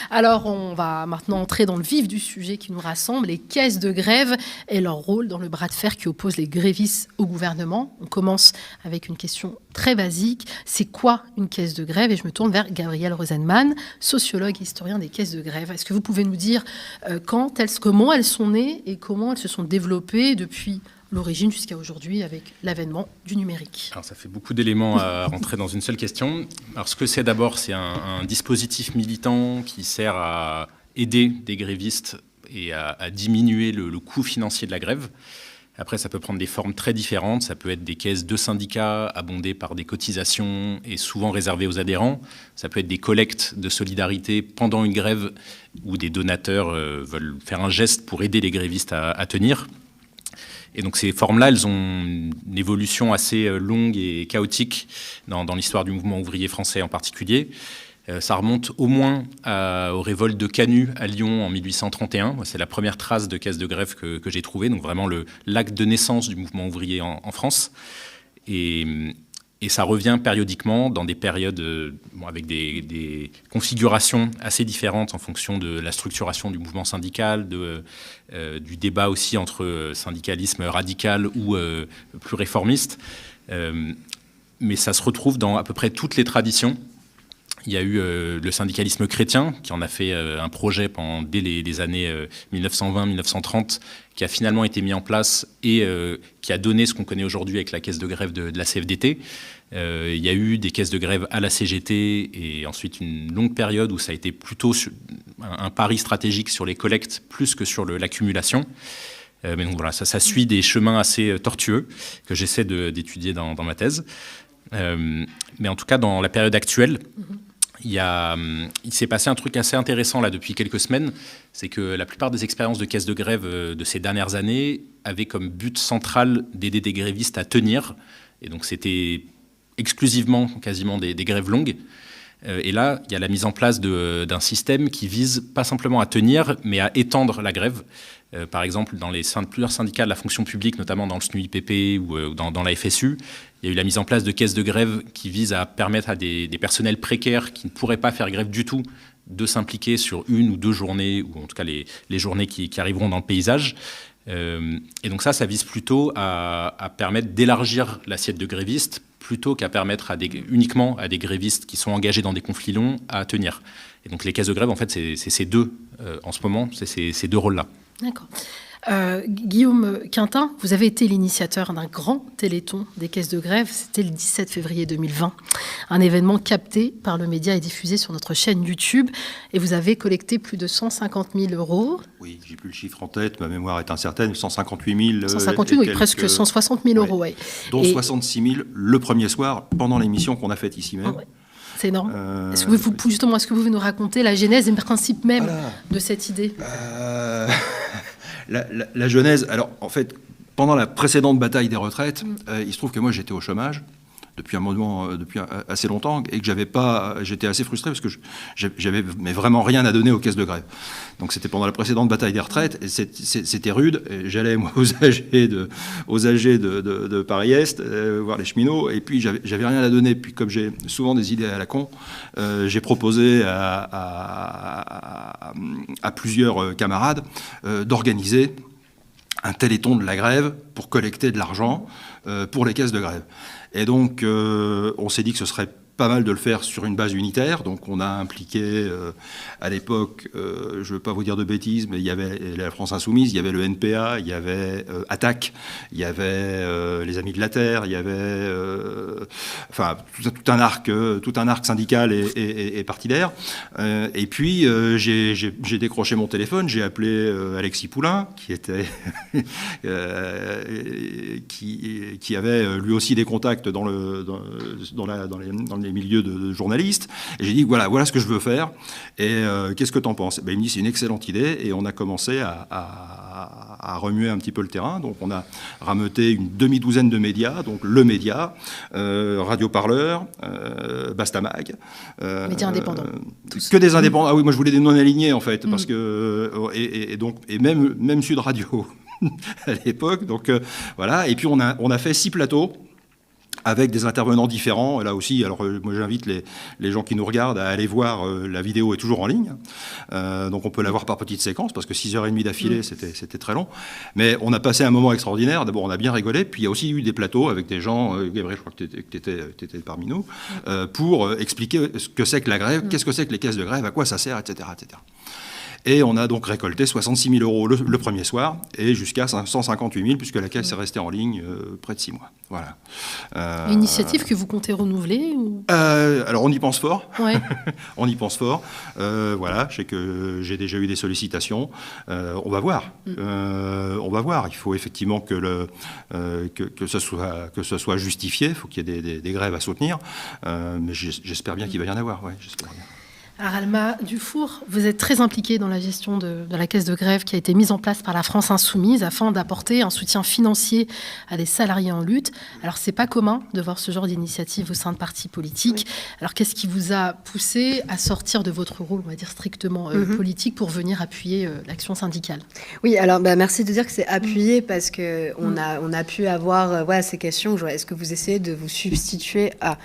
Alors, on va maintenant entrer dans le vif du sujet qui nous rassemble, les caisses de grève et leur rôle dans le bras de fer qui oppose les grévistes au gouvernement. On commence avec une question très basique. C'est quoi une caisse de grève? Et je me tourne vers Gabriel Rosenman, sociologue et historien des caisses de grève. Est-ce que vous pouvez nous dire comment elles sont nées et comment elles se sont développées depuis l'origine jusqu'à aujourd'hui avec l'avènement du numérique? Alors ça fait beaucoup d'éléments à rentrer dans une seule question. Alors ce que c'est d'abord, c'est un dispositif militant qui sert à aider des grévistes et à diminuer le coût financier de la grève. Après, ça peut prendre des formes très différentes. Ça peut être des caisses de syndicats abondées par des cotisations et souvent réservées aux adhérents. Ça peut être des collectes de solidarité pendant une grève où des donateurs veulent faire un geste pour aider les grévistes à tenir. Et donc ces formes-là, elles ont une évolution assez longue et chaotique dans l'histoire du mouvement ouvrier français en particulier. Ça remonte au moins aux révoltes de Canut à Lyon en 1831. C'est la première trace de caisse de grève que j'ai trouvée, donc vraiment l'acte de naissance du mouvement ouvrier en France. Et ça revient périodiquement dans des périodes avec des configurations assez différentes en fonction de la structuration du mouvement syndical, du débat aussi entre syndicalisme radical ou plus réformiste. Mais ça se retrouve dans à peu près toutes les traditions. Il y a eu le syndicalisme chrétien qui en a fait un projet dès les années 1920-1930 qui a finalement été mis en place et qui a donné ce qu'on connaît aujourd'hui avec la caisse de grève de la CFDT. Il y a eu des caisses de grève à la CGT et ensuite une longue période où ça a été plutôt un pari stratégique sur les collectes plus que sur l'accumulation. Mais donc voilà, ça suit des chemins assez tortueux que j'essaie d'étudier dans ma thèse. Mais en tout cas, dans la période actuelle, il s'est passé un truc assez intéressant là depuis quelques semaines, c'est que la plupart des expériences de caisses de grève de ces dernières années avaient comme but central d'aider des grévistes à tenir. Et donc c'était exclusivement quasiment des grèves longues. Et là, il y a la mise en place d'un système qui vise pas simplement à tenir, mais à étendre la grève. Par exemple, dans plusieurs syndicats de la fonction publique, notamment dans le SNUIPP ou dans la FSU, il y a eu la mise en place de caisses de grève qui visent à permettre à des personnels précaires qui ne pourraient pas faire grève du tout de s'impliquer sur 1 ou 2 journées, ou en tout cas les journées qui arriveront dans le paysage. Et donc ça vise plutôt à permettre d'élargir l'assiette de grévistes plutôt qu'à permettre uniquement à des grévistes qui sont engagés dans des conflits longs à tenir. Et donc les caisses de grève, en fait, c'est ces deux, en ce moment, c'est ces deux rôles-là. D'accord. Guillaume Quintin, vous avez été l'initiateur d'un grand téléthon des caisses de grève. C'était le 17 février 2020. Un événement capté par le média et diffusé sur notre chaîne YouTube. Et vous avez collecté plus de 150 000 €. Oui, j'ai plus le chiffre en tête, ma mémoire est incertaine. 158 000. 158, oui, presque 160 000 €. Ouais. Dont 66 000 le premier soir, pendant l'émission qu'on a faite ici même. Ouais. C'est énorme. Est-ce que vous pouvez nous raconter la genèse et le principe même de cette idée? La genèse, alors en fait, pendant la précédente bataille des retraites, il se trouve que moi j'étais au chômage depuis un moment, depuis assez longtemps, et que j'étais assez frustré parce que j'avais mais vraiment rien à donner aux caisses de grève. Donc c'était pendant la précédente bataille des retraites, et c'était rude. Et j'allais moi aux AG de Paris-Est voir les cheminots, et puis j'avais rien à donner. Puis comme j'ai souvent des idées à la con, j'ai proposé à plusieurs camarades d'organiser un téléthon de la grève pour collecter de l'argent pour les caisses de grève. Et donc, on s'est dit que ce serait pas mal de le faire sur une base unitaire. Donc, on a impliqué, à l'époque, je ne veux pas vous dire de bêtises, mais il y avait la France Insoumise, il y avait le NPA, il y avait Attac, il y avait les Amis de la Terre, il y avait tout un arc syndical et partidaire. Et puis, j'ai décroché mon téléphone, j'ai appelé Alexis Poulain, qui avait lui aussi des contacts dans les milieux de journalistes, et j'ai dit voilà ce que je veux faire, et qu'est-ce que t'en penses? Il me dit c'est une excellente idée, et on a commencé à remuer un petit peu le terrain. Donc on a rameuté une demi-douzaine de médias, donc Le Média, Radio Parleur, Bastamag. Médias indépendants. Que des indépendants. Ah oui, moi je voulais des non-alignés en fait, parce que et même Sud Radio à l'époque. Donc voilà, et puis on a fait 6 plateaux avec des intervenants différents. Et là aussi, alors moi j'invite les gens qui nous regardent à aller voir, la vidéo est toujours en ligne, donc on peut la voir par petites séquences, parce que 6h30 d'affilée, c'était très long. Mais on a passé un moment extraordinaire. D'abord, on a bien rigolé, puis il y a aussi eu des plateaux avec des gens, Gabriel, je crois que tu étais parmi nous, pour expliquer ce que c'est que la grève, qu'est-ce que c'est que les caisses de grève, à quoi ça sert, etc., etc. Et on a donc récolté 66 000 euros le premier soir, et jusqu'à 158 000, puisque la caisse est restée en ligne près de 6 mois. Voilà. Une initiative que vous comptez renouveler ou... Alors on y pense fort. Ouais. On y pense fort. Voilà, je sais que j'ai déjà eu des sollicitations. On va voir. On va voir. Il faut effectivement que ce soit justifié. Il faut qu'il y ait des grèves à soutenir. Mais j'espère bien qu'il va y en avoir. Ouais, j'espère bien. Alors Alma Dufour, vous êtes très impliquée dans la gestion de la caisse de grève qui a été mise en place par la France Insoumise afin d'apporter un soutien financier à des salariés en lutte. Alors c'est pas commun de voir ce genre d'initiative au sein de partis politiques. Oui. Alors qu'est-ce qui vous a poussé à sortir de votre rôle, on va dire strictement politique, pour venir appuyer l'action syndicale? Oui, alors merci de dire que c'est appuyé parce qu'on a pu avoir ces questions. Est-ce que vous essayez de vous substituer à...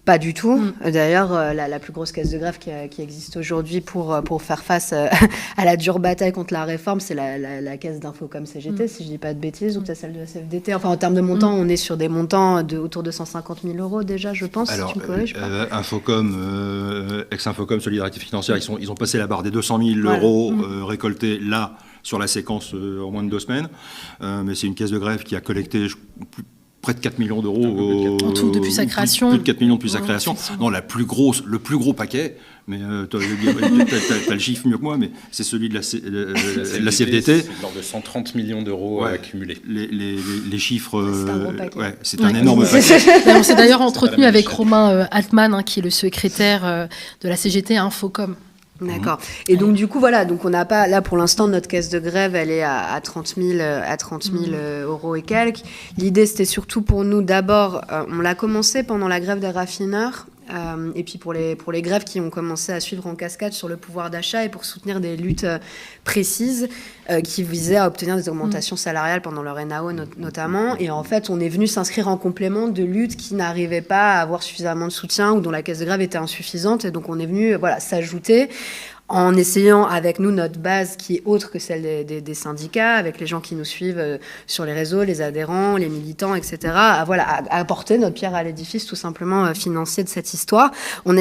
Pas du tout. D'ailleurs, la plus grosse caisse de grève qui existe aujourd'hui pour faire face à la dure bataille contre la réforme, c'est la caisse d'Infocom CGT, si je dis pas de bêtises, ou peut-être celle de la CFDT. Enfin, en termes de montants, on est sur des montants autour de 150 000 euros déjà, je pense. Alors, si tu me corriges, Infocom, ex-Infocom Solidarité Financière, ils ont passé la barre des 200 000 euros récoltés là, sur la séquence en moins de 2 semaines. Mais c'est une caisse de grève qui a collecté... près de 4 millions d'euros en tout depuis sa création. Plus de 4 millions depuis sa création. Non, le plus gros paquet, mais tu as le chiffre mieux que moi, mais c'est celui de la CFDT. C'est l'ordre de 130 millions d'euros accumulés. Les chiffres, c'est un énorme paquet. On s'est d'ailleurs entretenu avec Romain Altman, qui est le secrétaire de la CGT à Infocom. D'accord. Et donc, du coup, voilà, donc on n'a pas, là, pour l'instant, notre caisse de grève, elle est à 30 000 euros et quelques. L'idée, c'était surtout pour nous, d'abord, on l'a commencé pendant la grève des raffineurs, et puis pour les grèves qui ont commencé à suivre en cascade sur le pouvoir d'achat et pour soutenir des luttes précises qui visaient à obtenir des augmentations salariales pendant leur NAO notamment. Et en fait, on est venu s'inscrire en complément de luttes qui n'arrivaient pas à avoir suffisamment de soutien ou dont la caisse de grève était insuffisante. Et donc, on est venu s'ajouter en essayant avec nous notre base qui est autre que celle des syndicats, avec les gens qui nous suivent sur les réseaux, les adhérents, les militants, etc., à apporter notre pierre à l'édifice tout simplement financier de cette histoire.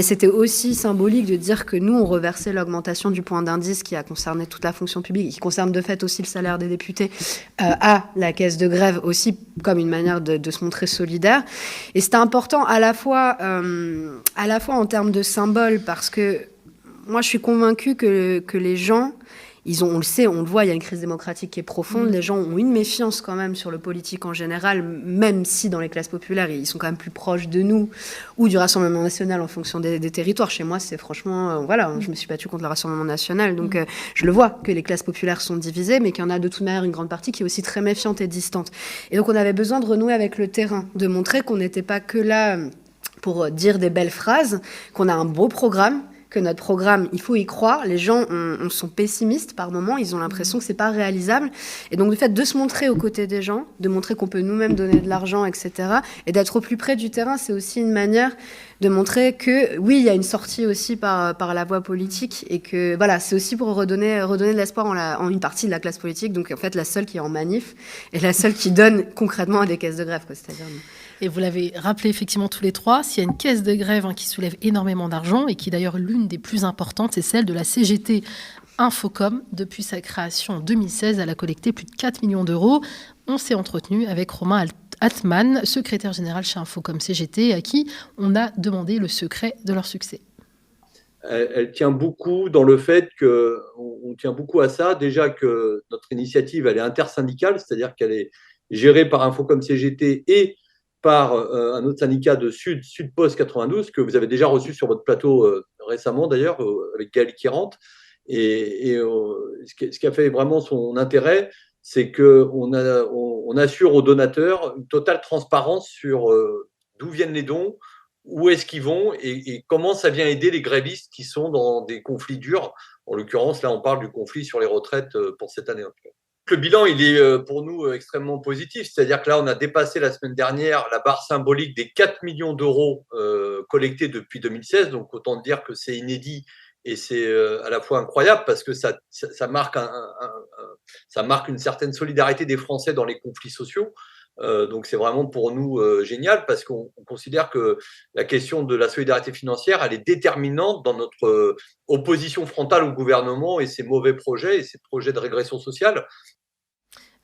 C'était aussi symbolique de dire que nous, on reversait l'augmentation du point d'indice qui a concerné toute la fonction publique, qui concerne de fait aussi le salaire des députés, à la caisse de grève aussi comme une manière de se montrer solidaire. Et c'était important à la fois en termes de symbole, parce que moi, je suis convaincue que les gens, on le sait, on le voit, il y a une crise démocratique qui est profonde. Les gens ont une méfiance quand même sur le politique en général, même si dans les classes populaires, ils sont quand même plus proches de nous ou du Rassemblement national en fonction des territoires. Chez moi, c'est franchement... je me suis battue contre le Rassemblement national, donc je le vois que les classes populaires sont divisées, mais qu'il y en a de toute manière une grande partie qui est aussi très méfiante et distante. Et donc, on avait besoin de renouer avec le terrain, de montrer qu'on n'était pas que là pour dire des belles phrases, qu'on a un beau programme, que notre programme, il faut y croire. Les gens sont pessimistes par moments, ils ont l'impression que c'est pas réalisable. Et donc, le fait de se montrer aux côtés des gens, de montrer qu'on peut nous-mêmes donner de l'argent, etc., et d'être au plus près du terrain, c'est aussi une manière de montrer que, oui, il y a une sortie aussi par la voie politique, et que, voilà, c'est aussi pour redonner de l'espoir en une partie de la classe politique, donc en fait, la seule qui est en manif, et la seule qui donne concrètement à des caisses de grève, quoi, c'est-à-dire... Et vous l'avez rappelé effectivement tous les trois, s'il y a une caisse de grève qui soulève énormément d'argent et qui est d'ailleurs l'une des plus importantes, c'est celle de la CGT Infocom. Depuis sa création en 2016, elle a collecté plus de 4 millions d'euros. On s'est entretenu avec Romain Altman, secrétaire général chez Infocom CGT, à qui on a demandé le secret de leur succès. Elle tient beaucoup dans le fait qu'on tient beaucoup à ça. Déjà que notre initiative, elle est intersyndicale, c'est-à-dire qu'elle est gérée par Infocom CGT et par un autre syndicat de Sud-Post 92, que vous avez déjà reçu sur votre plateau récemment d'ailleurs, avec Gaël Quirante. Et ce qui a fait vraiment son intérêt, c'est qu'on assure aux donateurs une totale transparence sur d'où viennent les dons, où est-ce qu'ils vont et comment ça vient aider les grévistes qui sont dans des conflits durs. En l'occurrence, là, on parle du conflit sur les retraites pour cette année. Le bilan, il est pour nous extrêmement positif. C'est-à-dire que là, on a dépassé la semaine dernière la barre symbolique des 4 millions d'euros collectés depuis 2016. Donc, autant dire que c'est inédit et c'est à la fois incroyable parce que ça marque, ça marque une certaine solidarité des Français dans les conflits sociaux. Donc, c'est vraiment pour nous génial parce qu'on considère que la question de la solidarité financière, elle est déterminante dans notre opposition frontale au gouvernement et ses mauvais projets et ses projets de régression sociale.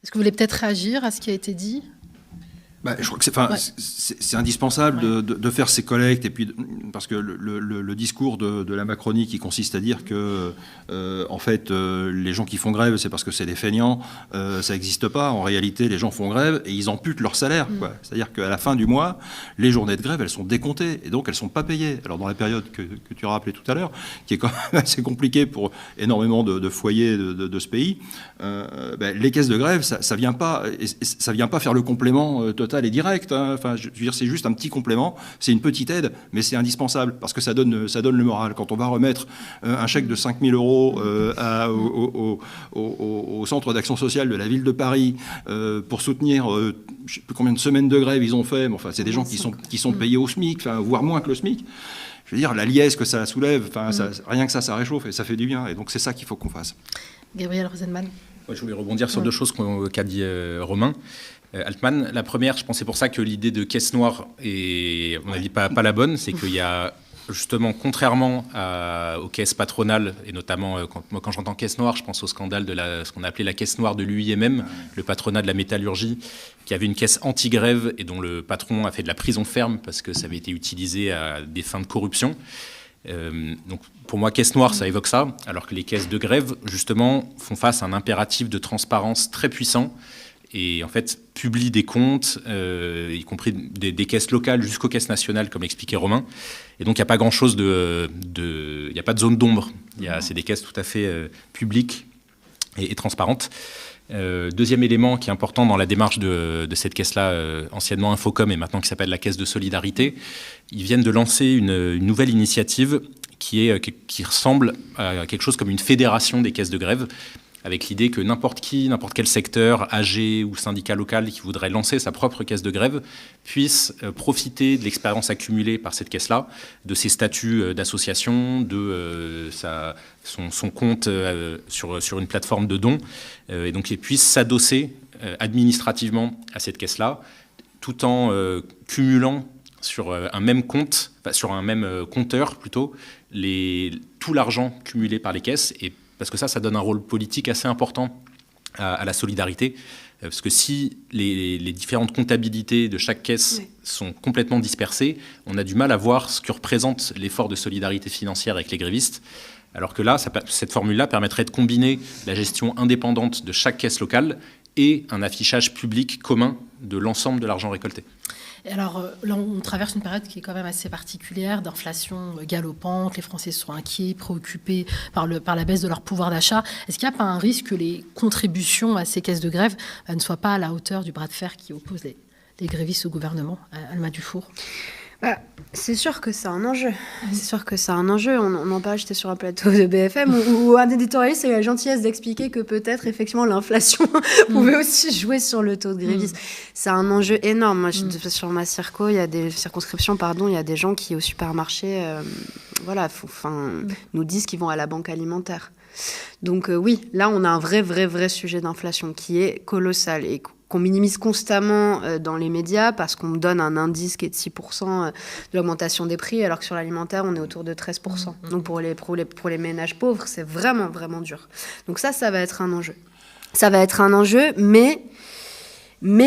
Est-ce que vous voulez peut-être réagir à ce qui a été dit ? Je crois que c'est indispensable de faire ces collectes, et puis parce que le discours de la Macronie qui consiste à dire que en fait les gens qui font grève c'est parce que c'est des feignants, ça n'existe pas. En réalité, les gens font grève et ils amputent leur salaire. C'est-à-dire qu'à la fin du mois, les journées de grève elles sont décomptées et donc elles sont pas payées. Alors dans la période que tu as rappelé tout à l'heure, qui est quand même assez compliquée pour énormément de foyers de ce pays, les caisses de grève ça vient pas faire le complément total et direct, hein. Enfin, je veux dire, c'est juste un petit complément, c'est une petite aide, mais c'est indispensable parce que ça donne le moral. Quand on va remettre un chèque de 5 000 euros au centre d'action sociale de la ville de Paris pour soutenir, je ne sais plus combien de semaines de grève ils ont fait, mais enfin, c'est des gens qui sont payés au SMIC, enfin, voire moins que le SMIC. Je veux dire, la liesse que ça soulève, enfin, rien que ça réchauffe et ça fait du bien. Et donc, c'est ça qu'il faut qu'on fasse. Gabriel Rosenman. Je voulais rebondir sur deux choses qu'a dit Romain Altman. La première, je pense que c'est pour ça que l'idée de caisse noire est, à mon avis, pas la bonne. C'est qu'il y a justement, contrairement aux caisses patronales, et notamment quand j'entends caisse noire, je pense au scandale de ce qu'on a appelé la caisse noire de l'UIMM, le patronat de la métallurgie, qui avait une caisse anti-grève et dont le patron a fait de la prison ferme parce que ça avait été utilisé à des fins de corruption. Donc pour moi, caisse noire, ça évoque ça, alors que les caisses de grève, justement, font face à un impératif de transparence très puissant et en fait publient des comptes, y compris des caisses locales jusqu'aux caisses nationales, comme expliquait Romain. Et donc il n'y a pas grand-chose il n'y a pas de zone d'ombre. C'est des caisses tout à fait publiques et transparentes. Deuxième élément qui est important dans la démarche de cette caisse-là, anciennement Infocom et maintenant qui s'appelle la Caisse de Solidarité, ils viennent de lancer une nouvelle initiative qui ressemble à quelque chose comme une fédération des caisses de grève, avec l'idée que n'importe quel secteur, AG ou syndicat local qui voudrait lancer sa propre caisse de grève puisse profiter de l'expérience accumulée par cette caisse-là, de ses statuts d'association, de son compte sur une plateforme de dons, et donc il puisse s'adosser administrativement à cette caisse-là, tout en cumulant sur un même compte, sur un même compteur plutôt, tout l'argent cumulé par les caisses, et parce que ça donne un rôle politique assez important à la solidarité. Parce que si les différentes comptabilités de chaque caisse sont complètement dispersées, on a du mal à voir ce que représente l'effort de solidarité financière avec les grévistes. Alors que là, cette formule-là permettrait de combiner la gestion indépendante de chaque caisse locale et un affichage public commun de l'ensemble de l'argent récolté. Alors là, on traverse une période qui est quand même assez particulière, d'inflation galopante, les Français sont inquiets, préoccupés par la baisse de leur pouvoir d'achat. Est-ce qu'il n'y a pas un risque que les contributions à ces caisses de grève ne soient pas à la hauteur du bras de fer qui oppose les grévistes au gouvernement? Alma Dufour. C'est sûr que c'est un enjeu. C'est sûr que c'est un enjeu. On en parlait, j'étais sur un plateau de BFM où un éditorialiste a eu la gentillesse d'expliquer que peut-être, effectivement, l'inflation pouvait aussi jouer sur le taux de grévisme. C'est un enjeu énorme. Moi, sur ma circonscription, il y a des gens qui, au supermarché, nous disent qu'ils vont à la banque alimentaire. Donc oui, là, on a un vrai sujet d'inflation qui est colossal et qu'on minimise constamment dans les médias parce qu'on me donne un indice qui est de 6% de l'augmentation des prix, alors que sur l'alimentaire, on est autour de 13%. Donc pour les ménages pauvres, c'est vraiment dur. Donc ça va être un enjeu. Ça va être un enjeu, mais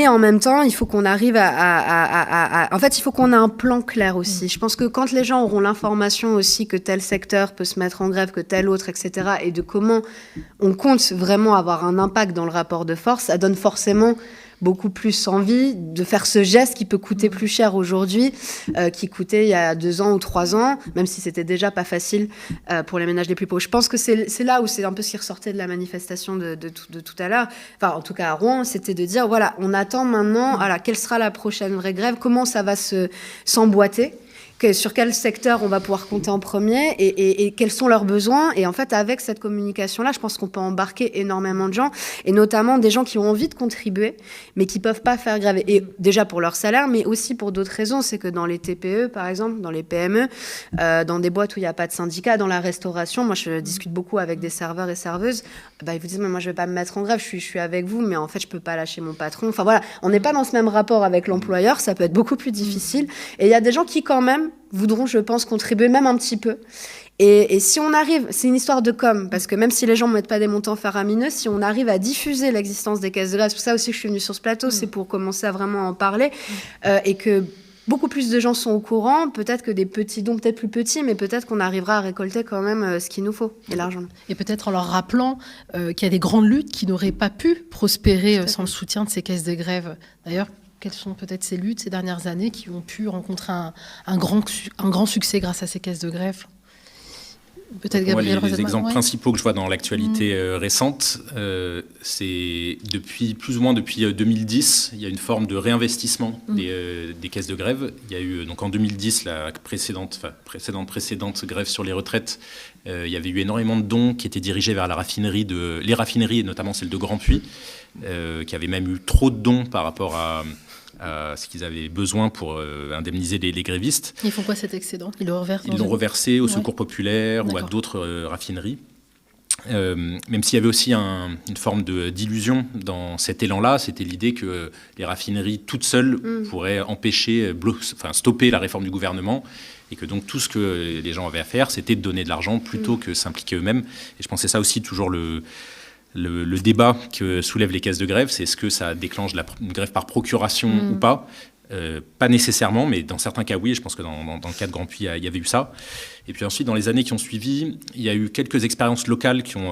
en même temps, il faut qu'on arrive en fait, il faut qu'on ait un plan clair aussi. Je pense que quand les gens auront l'information aussi que tel secteur peut se mettre en grève, que tel autre, etc., et de comment on compte vraiment avoir un impact dans le rapport de force, ça donne forcément beaucoup plus envie de faire ce geste qui peut coûter plus cher aujourd'hui, qui coûtait il y a 2 ans ou 3 ans, même si c'était déjà pas facile pour les ménages les plus pauvres. Je pense que c'est là où c'est un peu ce qui ressortait de la manifestation de tout à l'heure, enfin en tout cas à Rouen, c'était de dire voilà, on attend maintenant, quelle sera la prochaine vraie grève, comment ça va s'emboîter, sur quel secteur on va pouvoir compter en premier et quels sont leurs besoins. Et en fait, avec cette communication-là, je pense qu'on peut embarquer énormément de gens, et notamment des gens qui ont envie de contribuer, mais qui ne peuvent pas faire grève. Et déjà pour leur salaire, mais aussi pour d'autres raisons. C'est que dans les TPE, par exemple, dans les PME, dans des boîtes où il n'y a pas de syndicat, dans la restauration, moi je discute beaucoup avec des serveurs et serveuses, ils vous disent, mais moi je ne vais pas me mettre en grève, je suis avec vous, mais en fait je ne peux pas lâcher mon patron. Enfin voilà, on n'est pas dans ce même rapport avec l'employeur, ça peut être beaucoup plus difficile. Et il y a des gens qui quand même voudront, je pense, contribuer même un petit peu. Et si on arrive, c'est une histoire de com, parce que même si les gens ne mettent pas des montants faramineux, si on arrive à diffuser l'existence des caisses de grève, c'est pour ça aussi que je suis venue sur ce plateau, c'est pour commencer à vraiment en parler, et que beaucoup plus de gens sont au courant, peut-être que des petits dons, peut-être plus petits, mais peut-être qu'on arrivera à récolter quand même ce qu'il nous faut, et l'argent. Et peut-être en leur rappelant qu'il y a des grandes luttes qui n'auraient pas pu prospérer sans le soutien de ces caisses de grève. D'ailleurs, quelles sont peut-être ces luttes ces dernières années qui ont pu rencontrer un grand succès grâce à ces caisses de grève? Peut-être Gabriel Rosetman. Les exemples principaux que je vois dans l'actualité récente, c'est plus ou moins depuis 2010, il y a une forme de réinvestissement des caisses de grève. Il y a eu donc en 2010 la précédente grève sur les retraites. Il y avait eu énormément de dons qui étaient dirigés vers les raffineries, et notamment celle de Grandpuits, qui avait même eu trop de dons par rapport à ce qu'ils avaient besoin pour indemniser les grévistes. Ils font quoi cet excédent? Ils l'ont reversé au Secours populaire ou à d'autres raffineries. Même s'il y avait aussi une forme d'illusion dans cet élan-là, c'était l'idée que les raffineries toutes seules pourraient stopper la réforme du gouvernement, et que donc tout ce que les gens avaient à faire, c'était de donner de l'argent plutôt que s'impliquer eux-mêmes. Et je pensais ça aussi toujours le débat que soulèvent les caisses de grève, c'est est-ce que ça déclenche une grève par procuration ou pas? Pas nécessairement, mais dans certains cas, oui. Je pense que dans le cas de Grandpuits, il y avait eu ça. Et puis ensuite, dans les années qui ont suivi, il y a eu quelques expériences locales qui ont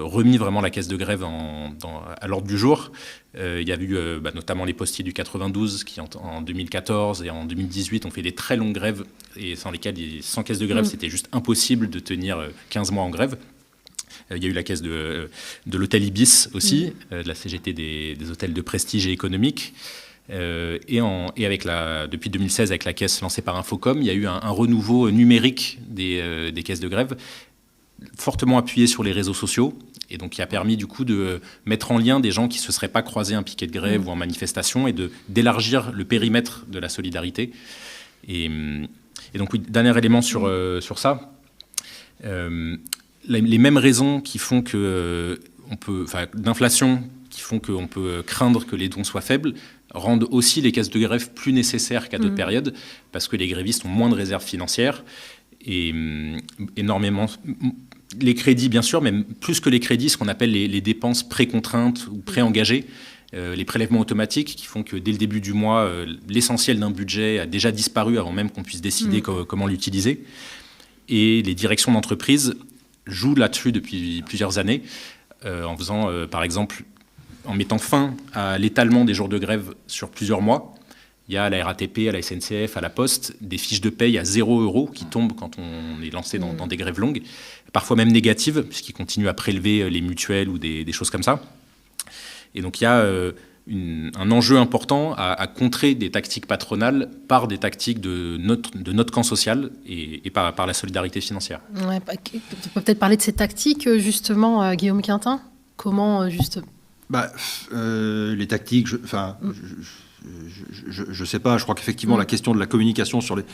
remis vraiment la caisse de grève à l'ordre du jour. Il y a eu notamment les postiers du 92 qui, en 2014 et en 2018, ont fait des très longues grèves, et sans caisse de grève, c'était juste impossible de tenir 15 mois en grève. Il y a eu la caisse de l'hôtel Ibis aussi, de la CGT des hôtels de prestige et économique. Et depuis 2016, avec la caisse lancée par Infocom, il y a eu un renouveau numérique des caisses de grève, fortement appuyé sur les réseaux sociaux, et donc qui a permis du coup de mettre en lien des gens qui ne se seraient pas croisés à un piquet de grève ou en manifestation, et d'élargir le périmètre de la solidarité. Et donc, oui, dernier élément sur ça. Les mêmes raisons qui font d'inflation, qui font qu'on peut craindre que les dons soient faibles, rendent aussi les caisses de grève plus nécessaires qu'à d'autres périodes, parce que les grévistes ont moins de réserves financières, et énormément... Les crédits, bien sûr, mais plus que les crédits, ce qu'on appelle les dépenses pré-contraintes ou pré-engagées, les prélèvements automatiques qui font que dès le début du mois, l'essentiel d'un budget a déjà disparu avant même qu'on puisse décider comment l'utiliser. Et les directions d'entreprise jouent là-dessus depuis plusieurs années, en faisant, par exemple, en mettant fin à l'étalement des jours de grève sur plusieurs mois. Il y a à la RATP, à la SNCF, à la Poste, des fiches de paye à 0 € qui tombent quand on est lancé dans des grèves longues, parfois même négatives, puisqu'ils continuent à prélever les mutuelles ou des choses comme ça. Et donc il y a un enjeu important à contrer des tactiques patronales par des tactiques de notre camp social et par la solidarité financière. Ouais, tu peux peut-être parler de ces tactiques, justement, Guillaume Quintin. Comment, juste... Les tactiques, je sais pas, je crois qu'effectivement la question de la communication sur les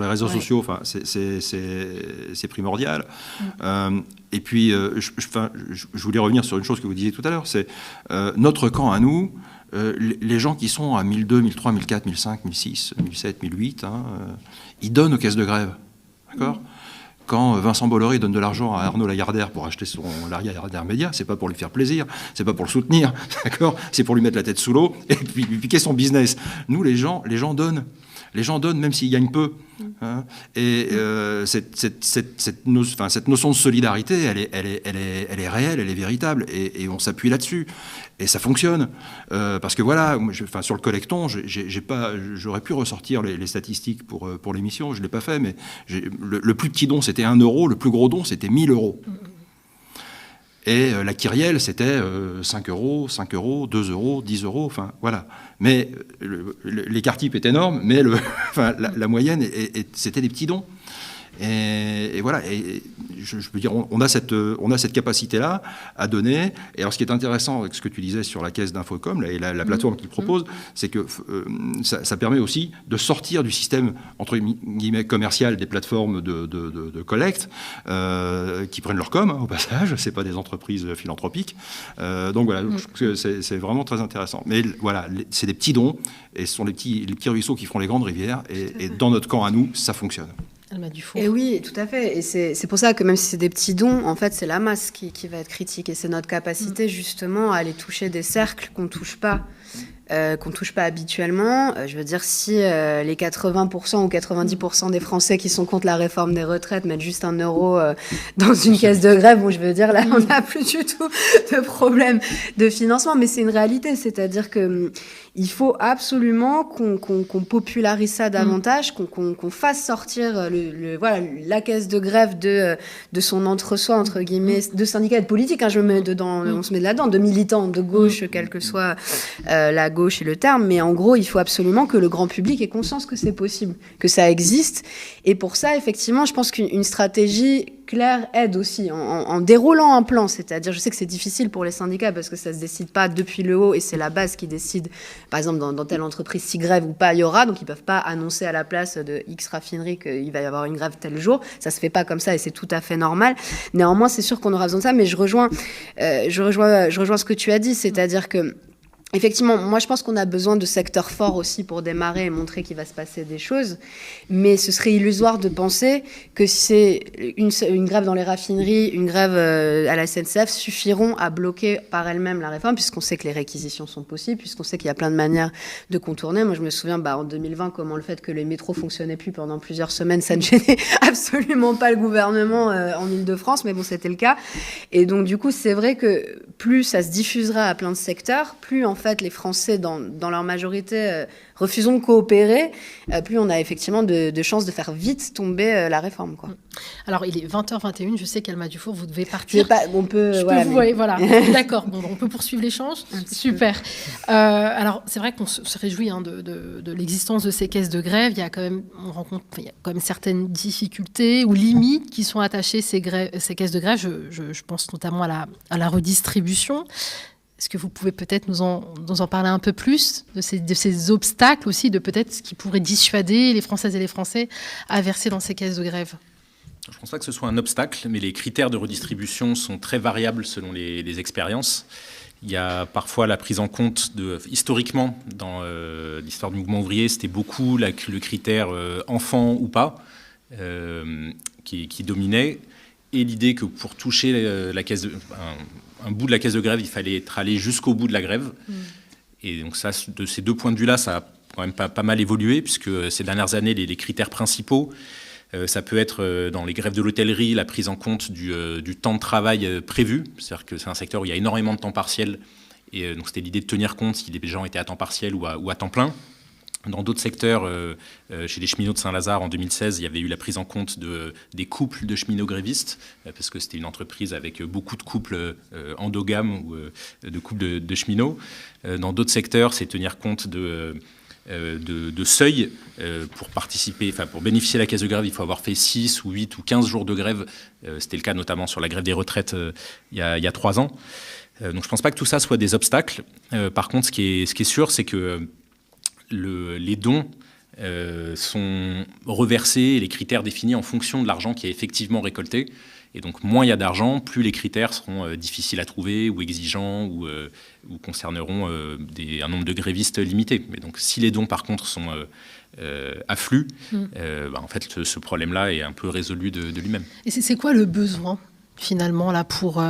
réseaux sociaux, c'est primordial. Et puis, je voulais revenir sur une chose que vous disiez tout à l'heure, c'est notre camp à nous, les gens qui sont à 1002, 1003, 1004, 1005, 1006, 1007, 1008, ils donnent aux caisses de grève, d'accord ? Quand Vincent Bolloré donne de l'argent à Arnaud Lagardère pour acheter son Lagardère Média, c'est pas pour lui faire plaisir, c'est pas pour le soutenir, d'accord ? C'est pour lui mettre la tête sous l'eau et puis piquer son business. Nous, les gens donnent. Les gens donnent même s'ils gagnent peu. Hein. Et cette notion de solidarité, elle est réelle, elle est véritable, et on s'appuie là-dessus. Et ça fonctionne. Parce que voilà, sur le collecton, j'aurais pu ressortir les statistiques pour l'émission, je ne l'ai pas fait, mais le plus petit don, c'était 1 €, le plus gros don, c'était 1 000 €. Et la kyrielle, c'était 5 euros, 2 euros, 10 euros, enfin voilà. Mais l'écart type est énorme, mais la moyenne, c'était des petits dons. Et voilà, et je peux dire, on a cette capacité-là à donner. Et alors, ce qui est intéressant avec ce que tu disais sur la caisse d'Infocom et la plateforme qu'ils proposent, c'est que ça permet aussi de sortir du système, entre guillemets, commercial des plateformes de collecte, qui prennent leur com, au passage, c'est pas des entreprises philanthropiques. Donc voilà, je trouve que c'est vraiment très intéressant. Mais voilà, c'est des petits dons, et ce sont les petits ruisseaux qui font les grandes rivières, et dans notre camp à nous, ça fonctionne. Et oui, tout à fait. Et c'est pour ça que même si c'est des petits dons, en fait, c'est la masse qui va être critique. Et c'est notre capacité, justement, à aller toucher des cercles qu'on ne touche pas habituellement. Je veux dire, si les 80% ou 90% des Français qui sont contre la réforme des retraites mettent juste 1 euro dans une caisse de grève, bon, je veux dire, là, on n'a plus du tout de problème de financement. Mais c'est une réalité, c'est-à-dire que il faut absolument qu'on popularise ça davantage, qu'on fasse sortir la caisse de grève de son entre-soi, entre guillemets, de syndicats et de politique. Hein, on se met là-dedans, de militants de gauche, quelle que soit la gauche et le terme. Mais en gros, il faut absolument que le grand public ait conscience que c'est possible, que ça existe. Et pour ça, effectivement, je pense qu'une stratégie claire aide aussi en déroulant un plan. C'est-à-dire, je sais que c'est difficile pour les syndicats parce que ça ne se décide pas depuis le haut et c'est la base qui décide. Par exemple, dans telle entreprise, si grève ou pas, il y aura. Donc, ils ne peuvent pas annoncer à la place de X raffinerie qu'il va y avoir une grève tel jour. Ça ne se fait pas comme ça et c'est tout à fait normal. Néanmoins, c'est sûr qu'on aura besoin de ça. Mais je rejoins ce que tu as dit. C'est-à-dire que effectivement, moi je pense qu'on a besoin de secteurs forts aussi pour démarrer et montrer qu'il va se passer des choses, mais ce serait illusoire de penser que si c'est une grève dans les raffineries, une grève à la SNCF suffiront à bloquer par elles-mêmes la réforme, puisqu'on sait que les réquisitions sont possibles, puisqu'on sait qu'il y a plein de manières de contourner. Moi je me souviens en 2020 comment le fait que les métros fonctionnaient plus pendant plusieurs semaines, ça ne gênait absolument pas le gouvernement en Île-de-France, mais bon c'était le cas. Et donc du coup c'est vrai que plus ça se diffusera à plein de secteurs, plus en fait les Français dans leur majorité refusons de coopérer, plus on a effectivement de chances de faire vite tomber la réforme, quoi. Alors il est 20h21, je sais qu'Alma Dufour, vous devez partir. On peut... Voilà. D'accord, bon, on peut poursuivre l'échange. Super. Alors c'est vrai qu'on se réjouit de l'existence de ces caisses de grève. Il y a quand même certaines difficultés ou limites qui sont attachées à ces caisses de grève. Je pense notamment à la redistribution. Est-ce que vous pouvez peut-être nous en parler un peu plus de ces obstacles aussi, de peut-être ce qui pourrait dissuader les Françaises et les Français à verser dans ces caisses de grève ? Je ne pense pas que ce soit un obstacle, mais les critères de redistribution sont très variables selon les expériences. Il y a parfois la prise en compte historiquement, dans l'histoire du mouvement ouvrier, c'était beaucoup le critère enfant ou pas qui dominait, et l'idée que pour toucher un bout de la caisse de grève, il fallait être allé jusqu'au bout de la grève. Et donc ça, de ces deux points de vue-là, ça a quand même pas mal évolué, puisque ces dernières années, les critères principaux, ça peut être dans les grèves de l'hôtellerie, la prise en compte du temps de travail prévu. C'est-à-dire que c'est un secteur où il y a énormément de temps partiel. Et donc c'était l'idée de tenir compte si les gens étaient à temps partiel ou à temps plein. Dans d'autres secteurs, chez les cheminots de Saint-Lazare, en 2016, il y avait eu la prise en compte des couples de cheminots grévistes, parce que c'était une entreprise avec beaucoup de couples endogames ou de couples de cheminots. Dans d'autres secteurs, c'est tenir compte de seuil pour bénéficier de la caisse de grève, il faut avoir fait 6 ou 8 ou 15 jours de grève. C'était le cas notamment sur la grève des retraites il y a 3 ans. Donc je ne pense pas que tout ça soit des obstacles. Par contre, ce qui est sûr, c'est que les dons sont reversés et les critères définis en fonction de l'argent qui est effectivement récolté. Et donc, moins il y a d'argent, plus les critères seront difficiles à trouver ou exigeants ou concerneront un nombre de grévistes limité. Mais donc, si les dons, par contre, sont afflux, en fait, ce problème-là est un peu résolu de lui-même. Et c'est quoi le besoin, finalement, là, pour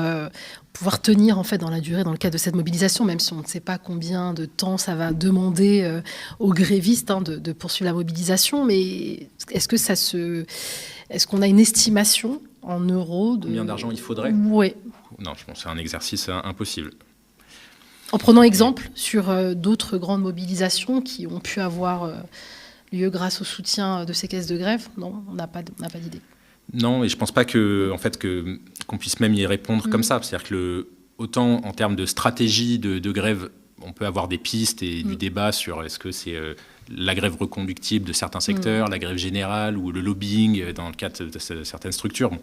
pouvoir tenir, en fait, dans la durée, dans le cadre de cette mobilisation, même si on ne sait pas combien de temps ça va demander aux grévistes de poursuivre la mobilisation, mais est-ce qu'on a une estimation en euros de... Combien d'argent il faudrait ? Oui. Non, je pense que c'est un exercice impossible. En prenant exemple sur d'autres grandes mobilisations qui ont pu avoir lieu grâce au soutien de ces caisses de grève, non, on n'a pas d'idée. Non, et je ne pense pas qu'on puisse même y répondre comme ça. C'est-à-dire que autant en termes de stratégie de grève, on peut avoir des pistes et du débat sur est-ce que c'est la grève reconductible de certains secteurs, la grève générale ou le lobbying dans le cadre de certaines structures. Bon,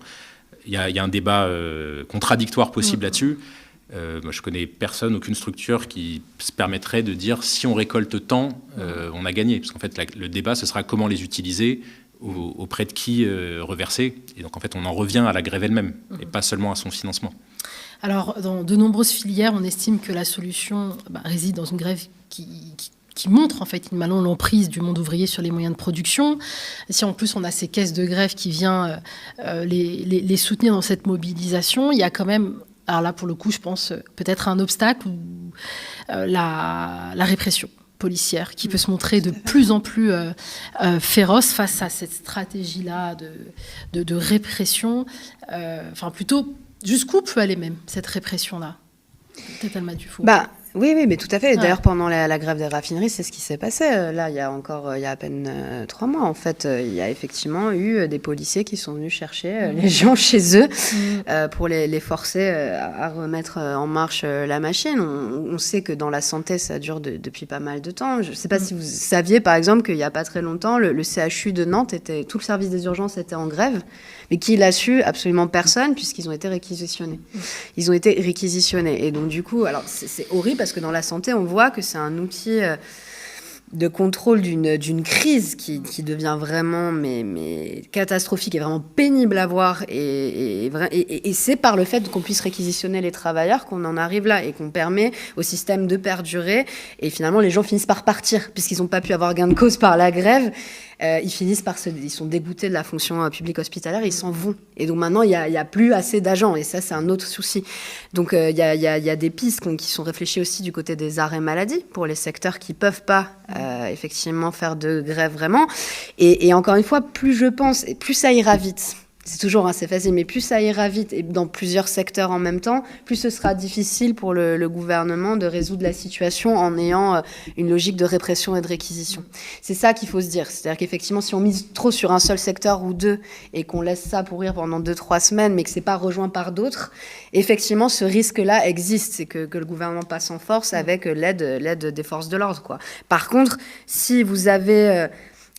il y a un débat contradictoire possible là-dessus. Moi, je connais personne, aucune structure qui se permettrait de dire si on récolte tant, on a gagné. Parce qu'en fait, le débat, ce sera comment les utiliser, auprès de qui reverser. Et donc, en fait, on en revient à la grève elle-même et pas seulement à son financement. Alors, dans de nombreuses filières, on estime que la solution réside dans une grève qui montre en fait finalement l'emprise du monde ouvrier sur les moyens de production. Si en plus on a ces caisses de grève qui viennent les soutenir dans cette mobilisation, il y a quand même, alors là pour le coup je pense peut-être un obstacle, la répression policière qui peut se montrer de plus en plus féroce face à cette stratégie-là de répression. Enfin plutôt, jusqu'où peut aller même cette répression-là ? Peut-être Alma Dufault. Oui, mais tout à fait. D'ailleurs, pendant la grève des raffineries, c'est ce qui s'est passé. Là, il y a à peine 3 mois, en fait, il y a effectivement eu des policiers qui sont venus chercher les gens chez eux pour les forcer à remettre en marche la machine. On sait que dans la santé, ça dure depuis pas mal de temps. Je ne sais pas si vous saviez, par exemple, qu'il n'y a pas très longtemps, le CHU de Nantes, tout le service des urgences était en grève. Mais qui l'a su ? Absolument personne, puisqu'ils ont été réquisitionnés. Ils ont été réquisitionnés. Et donc, du coup, alors, c'est horrible parce que dans la santé, on voit que c'est un outil de contrôle d'une crise qui devient vraiment mais catastrophique et vraiment pénible à voir. Et c'est par le fait qu'on puisse réquisitionner les travailleurs qu'on en arrive là et qu'on permet au système de perdurer. Et finalement, les gens finissent par partir, puisqu'ils n'ont pas pu avoir gain de cause par la grève. Ils finissent ils sont dégoûtés de la fonction publique hospitalière, ils s'en vont. Et donc maintenant, il y a plus assez d'agents, et ça, c'est un autre souci. Donc il y a des pistes qui sont réfléchies aussi du côté des arrêts maladie pour les secteurs qui peuvent pas effectivement faire de grève vraiment. Et encore une fois, plus je pense, et plus ça ira vite. C'est toujours assez facile, mais plus ça ira vite et dans plusieurs secteurs en même temps, plus ce sera difficile pour le gouvernement de résoudre la situation en ayant une logique de répression et de réquisition. C'est ça qu'il faut se dire. C'est-à-dire qu'effectivement, si on mise trop sur un seul secteur ou deux et qu'on laisse ça pourrir pendant 2-3 semaines, mais que c'est pas rejoint par d'autres, effectivement, ce risque-là existe. C'est que le gouvernement passe en force avec l'aide des forces de l'ordre, quoi. Par contre, si vous avez...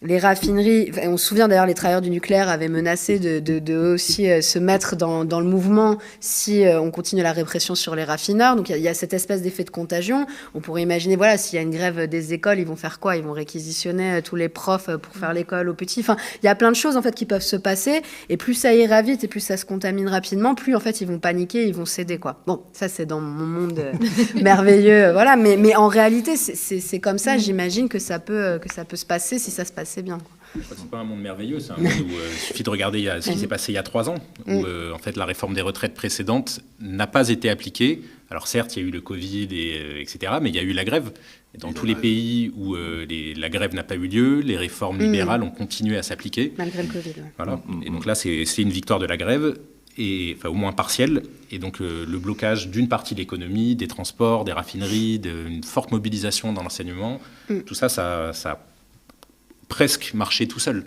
les raffineries, on se souvient d'ailleurs, les travailleurs du nucléaire avaient menacé de aussi se mettre dans le mouvement si on continue la répression sur les raffineurs. Donc il y a cette espèce d'effet de contagion. On pourrait imaginer, voilà, s'il y a une grève des écoles, ils vont faire quoi ? Ils vont réquisitionner tous les profs pour faire l'école aux petits. Enfin, il y a plein de choses en fait qui peuvent se passer. Et plus ça ira vite et plus ça se contamine rapidement, plus en fait ils vont paniquer, ils vont céder, quoi. Bon, ça c'est dans mon monde merveilleux, voilà. Mais en réalité, c'est comme ça. J'imagine que ça peut se passer si ça se passe. C'est bien. Je crois que c'est pas un monde merveilleux, c'est un monde où il suffit de regarder ce qui s'est passé il y a 3 ans, où en fait la réforme des retraites précédente n'a pas été appliquée. Alors certes, il y a eu le Covid, etc., mais il y a eu la grève. Et dans tous les pays où la grève n'a pas eu lieu, les réformes libérales ont continué à s'appliquer. Malgré le Covid. Ouais. Voilà. Et donc là, c'est une victoire de la grève, enfin, au moins partielle. Et donc le blocage d'une partie de l'économie, des transports, des raffineries, d'une forte mobilisation dans l'enseignement, tout ça, ça a presque marché tout seul.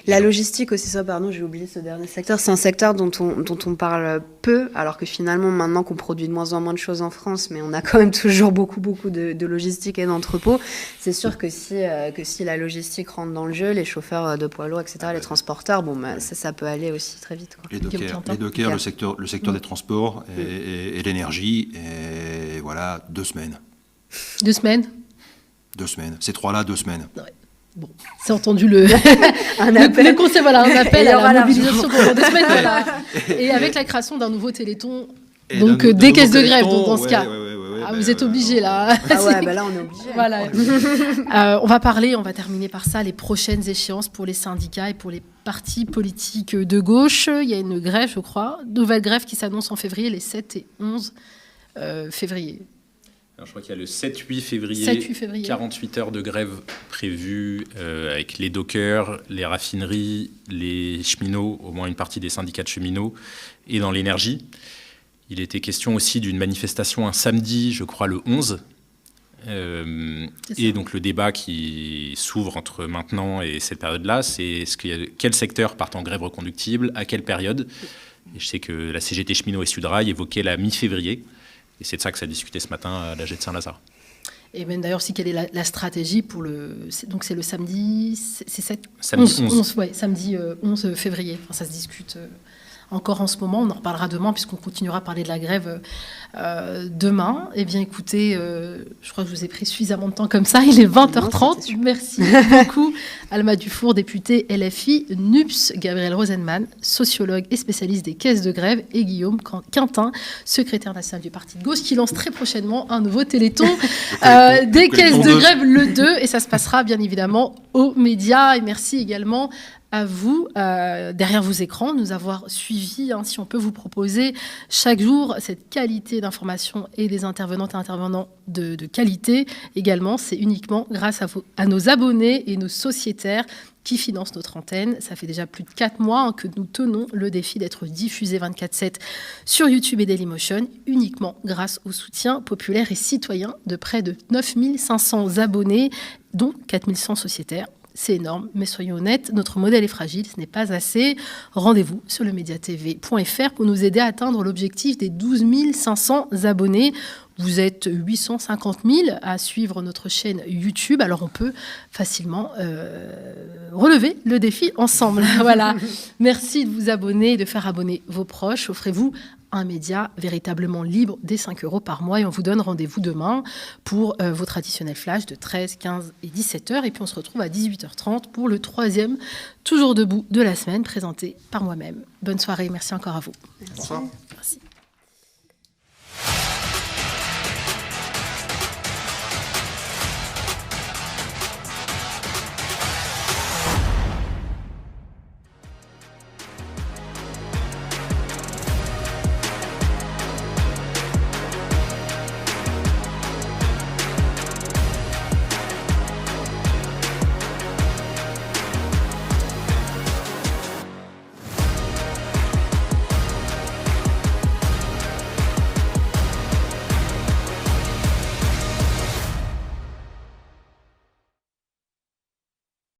La logistique aussi, ça, pardon, j'ai oublié ce dernier secteur. C'est un secteur dont on parle peu, alors que finalement, maintenant qu'on produit de moins en moins de choses en France, mais on a quand même toujours beaucoup de logistique et d'entrepôts. C'est sûr que si la logistique rentre dans le jeu, les chauffeurs de poids lourds, etc., les transporteurs, ça peut aller aussi très vite, quoi. Les dockers, le secteur des transports et l'énergie, et voilà, 2 semaines. 2 semaines ? 2 semaines. Ces 3-là, 2 semaines. Ouais. Bon, c'est entendu un appel. Le conseil, voilà, un appel à la mobilisation pendant 2 semaines, voilà. Et avec la création d'un nouveau téléthon, donc des caisses de grève, donc dans ce cas. Vous êtes obligés là. Ah ouais, là on est obligés. Voilà. On va terminer par ça, les prochaines échéances pour les syndicats et pour les partis politiques de gauche. Il y a une grève, je crois, nouvelle grève qui s'annonce en février, les 7 et 11 février. Alors, je crois qu'il y a le 7-8 février, 48 heures de grève prévues avec les dockers, les raffineries, les cheminots, au moins une partie des syndicats de cheminots, et dans l'énergie. Il était question aussi d'une manifestation un samedi, je crois le 11, Et donc le débat qui s'ouvre entre maintenant et cette période-là, c'est quel secteur part en grève reconductible, à quelle période. Et je sais que la CGT Cheminot et Sudrail évoquaient la mi-février. Et c'est de ça que ça a discuté ce matin à l'AG de Saint-Lazare. Et même d'ailleurs, quelle est la stratégie pour donc c'est le samedi, samedi 11. Samedi 11 février. Enfin, ça se discute encore en ce moment. On en reparlera demain puisqu'on continuera à parler de la grève demain. Eh bien, écoutez, je crois que je vous ai pris suffisamment de temps comme ça. Il est 20h30. Merci beaucoup, Alma Dufour, députée LFI, NUPS, Gabriel Rosenman, sociologue et spécialiste des caisses de grève, et Guillaume Quintin, secrétaire national du Parti de gauche, qui lance très prochainement un nouveau téléthon des caisses de grève le 2. Et ça se passera bien évidemment aux médias. Et merci également à vous, derrière vos écrans, de nous avoir suivis. Si on peut vous proposer chaque jour cette qualité d'information et des intervenantes et intervenants de qualité également, c'est uniquement grâce à nos abonnés et nos sociétaires qui financent notre antenne. Ça fait déjà plus de 4 mois que nous tenons le défi d'être diffusés 24/7 sur YouTube et Dailymotion, uniquement grâce au soutien populaire et citoyen de près de 9500 abonnés, dont 4100 sociétaires. C'est énorme, mais soyons honnêtes, notre modèle est fragile, ce n'est pas assez. Rendez-vous sur lemediatv.fr pour nous aider à atteindre l'objectif des 12 500 abonnés. Vous êtes 850 000 à suivre notre chaîne YouTube, alors on peut facilement relever le défi ensemble. Voilà. Merci de vous abonner et de faire abonner vos proches. Offrez-vous un média véritablement libre dès 5 € par mois. Et on vous donne rendez-vous demain pour vos traditionnels flashs de 13, 15 et 17 h. Et puis on se retrouve à 18h30 pour le 3e Toujours debout de la semaine, présenté par moi-même. Bonne soirée, merci encore à vous. Bonsoir. Merci.